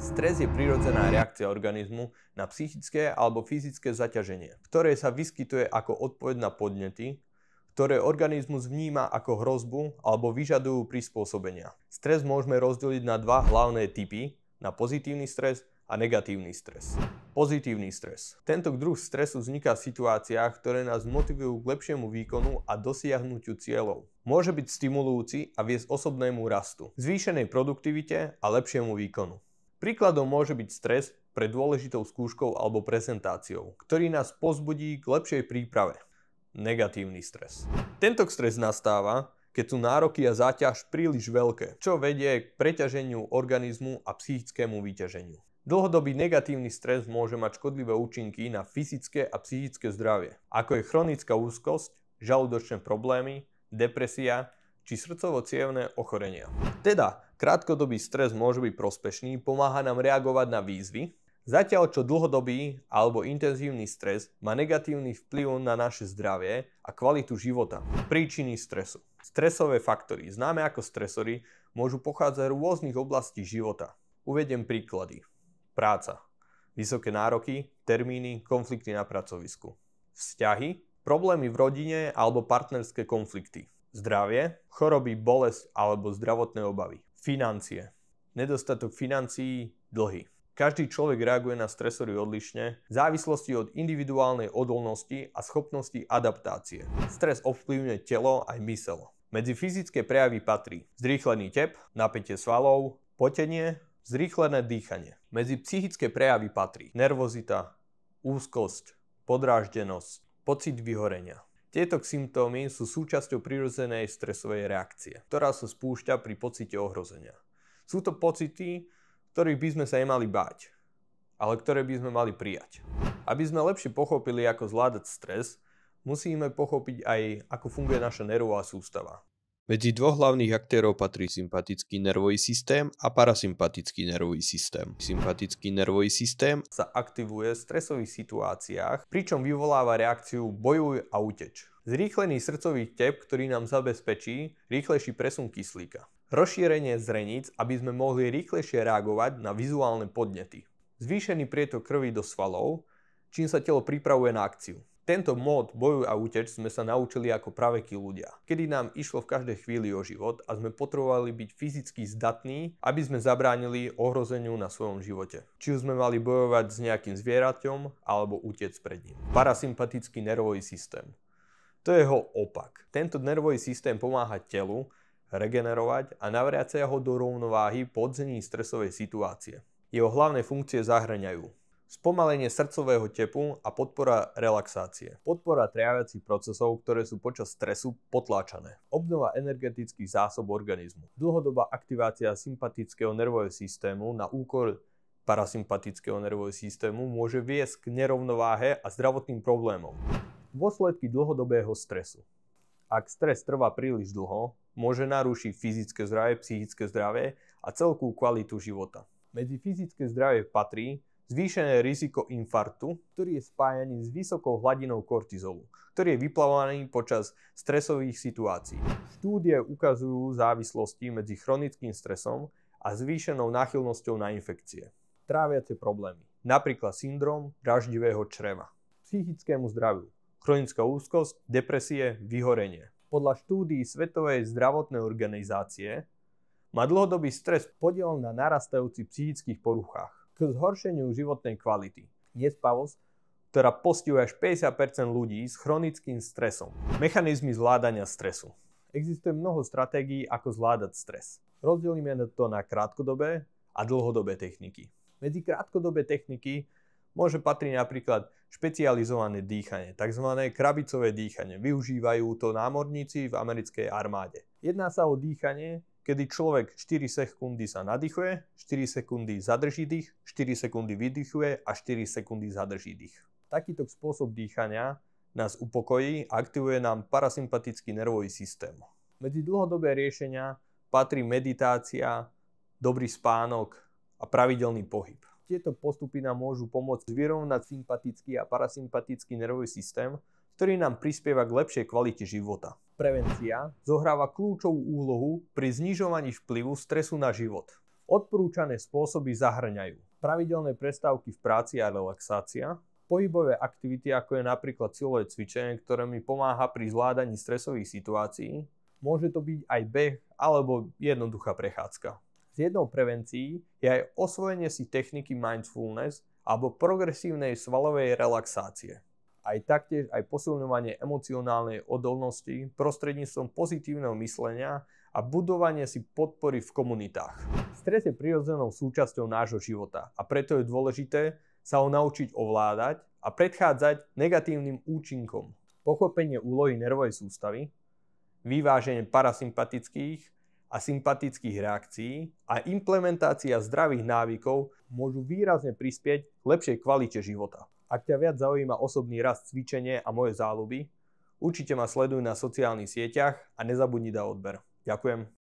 Stres je prirodzená reakcia organizmu na psychické alebo fyzické zaťaženie, ktoré sa vyskytuje ako odpoveď na podnety, ktoré organizmus vníma ako hrozbu alebo vyžadujú prispôsobenia. Stres môžeme rozdeliť na dva hlavné typy, na pozitívny stres a negatívny stres. Pozitívny stres. Tento druh stresu vzniká v situáciách, ktoré nás motivujú k lepšiemu výkonu a dosiahnutiu cieľov. Môže byť stimulujúci a viesť osobnému rastu, zvýšenej produktivite a lepšiemu výkonu. Príkladom môže byť stres pred dôležitou skúškou alebo prezentáciou, ktorý nás povzbudí k lepšej príprave. Negatívny stres. Tento stres nastáva, keď sú nároky a záťaž príliš veľké, čo vedie k preťaženiu organizmu a psychickému vyťaženiu. Dlhodobý negatívny stres môže mať škodlivé účinky na fyzické a psychické zdravie, ako je chronická úzkosť, žalúdočné problémy, depresia či srdcovo-cievne ochorenia. Teda, krátkodobý stres môže byť prospešný, pomáha nám reagovať na výzvy, zatiaľ čo dlhodobý alebo intenzívny stres má negatívny vplyv na naše zdravie a kvalitu života. Príčiny stresu. Stresové faktory, známe ako stresory, môžu pochádzať z rôznych oblastí života. Uvediem príklady. Práca, vysoké nároky, termíny, konflikty na pracovisku. Vzťahy, problémy v rodine alebo partnerské konflikty. Zdravie, choroby, bolesť alebo zdravotné obavy. Financie, nedostatok financií, dlhy. Každý človek reaguje na stresory odlišne, v závislosti od individuálnej odolnosti a schopnosti adaptácie. Stres ovplyvňuje telo aj myseľ. Medzi fyzické prejavy patrí zrýchlený tep, napätie svalov, potenie, zrýchlené dýchanie. Medzi psychické prejavy patrí nervozita, úzkosť, podráždenosť, pocit vyhorenia. Tieto symptómy sú súčasťou prirodzenej stresovej reakcie, ktorá sa spúšťa pri pocite ohrozenia. Sú to pocity, ktorých by sme sa nemali báť, ale ktoré by sme mali prijať. Aby sme lepšie pochopili, ako zvládať stres, musíme pochopiť aj, ako funguje naša nervová sústava. Medzi dvoch hlavných aktérov patrí sympatický nervový systém a parasympatický nervový systém. Sympatický nervový systém sa aktivuje v stresových situáciách, pričom vyvoláva reakciu bojuj a uteč. Zrýchlený srdcový tep, ktorý nám zabezpečí rýchlejší presun kyslíka. Rozšírenie zreníc, aby sme mohli rýchlejšie reagovať na vizuálne podnety. Zvýšený prietok krvi do svalov, čím sa telo pripravuje na akciu. Tento mód bojuj a uteč sme sa naučili ako pravekí ľudia, kedy nám išlo v každej chvíli o život a sme potrebovali byť fyzicky zdatní, aby sme zabránili ohrozeniu na svojom živote. Či už sme mali bojovať s nejakým zvieraťom alebo utiec pred ním. Parasympatický nervový systém. To je jeho opak. Tento nervový systém pomáha telu regenerovať a navrácia ho do rovnováhy po odzení stresovej situácie. Jeho hlavné funkcie zahŕňajú spomalenie srdcového tepu a podpora relaxácie. Podpora tráviacich procesov, ktoré sú počas stresu potláčané. Obnova energetických zásob organizmu. Dlhodobá aktivácia sympatického nervového systému na úkor parasympatického nervového systému môže viesť k nerovnováhe a zdravotným problémom. Dôsledky dlhodobého stresu. Ak stres trvá príliš dlho, môže narušiť fyzické zdravie, psychické zdravie a celkovú kvalitu života. Medzi fyzické zdravie patrí zvýšené riziko infarktu, ktorý je spájaný s vysokou hladinou kortizolu, ktorý je vyplavovaný počas stresových situácií. Štúdie ukazujú závislosti medzi chronickým stresom a zvýšenou náchylnosťou na infekcie. Tráviace problémy, napríklad syndrom dráždivého čreva. Psychickému zdraviu, chronická úzkosť, depresie, vyhorenie. Podľa štúdií Svetovej zdravotnej organizácie má dlhodobý stres podiel na narastajúcich psychických poruchách, k zhoršeniu životnej kvality. Nespavosť, ktorá postihuje až 50% ľudí s chronickým stresom. Mechanizmy zvládania stresu. Existuje mnoho stratégií, ako zvládať stres. Rozdelíme to na krátkodobé a dlhodobé techniky. Medzi krátkodobé techniky môže patriť napríklad špecializované dýchanie, tzv. Krabicové dýchanie. Využívajú to námorníci v americkej armáde. Jedná sa o dýchanie, kedy človek 4 sekundy sa nadýchuje, 4 sekundy zadrží dých, 4 sekundy vydychuje a 4 sekundy zadrží dých. Takýto spôsob dýchania nás upokojí a aktivuje nám parasympatický nervový systém. Medzi dlhodobé riešenia patrí meditácia, dobrý spánok a pravidelný pohyb. Tieto postupy nám môžu pomôcť vyrovnať sympatický a parasympatický nervový systém, ktorý nám prispieva k lepšej kvalite života. Prevencia zohráva kľúčovú úlohu pri znižovaní vplyvu stresu na život. Odporúčané spôsoby zahŕňajú pravidelné prestávky v práci a relaxácia, pohybové aktivity ako je napríklad silové cvičenie, ktoré mi pomáha pri zvládaní stresových situácií, môže to byť aj beh alebo jednoduchá prechádzka. Z jednou prevencií je aj osvojenie si techniky mindfulness alebo progresívnej svalovej relaxácie. Aj taktiež aj posilňovanie emocionálnej odolnosti prostredníctvom pozitívneho myslenia a budovanie si podpory v komunitách. Stres je prirodzenou súčasťou nášho života a preto je dôležité sa ho naučiť ovládať a predchádzať negatívnym účinkom. Pochopenie úlohy nervovej sústavy, vyváženie parasympatických a sympatických reakcií a implementácia zdravých návykov môžu výrazne prispieť k lepšej kvalite života. Ak ťa viac zaujíma osobný rast, cvičenie a moje záľuby, určite ma sleduj na sociálnych sieťach a nezabudni dať odber. Ďakujem.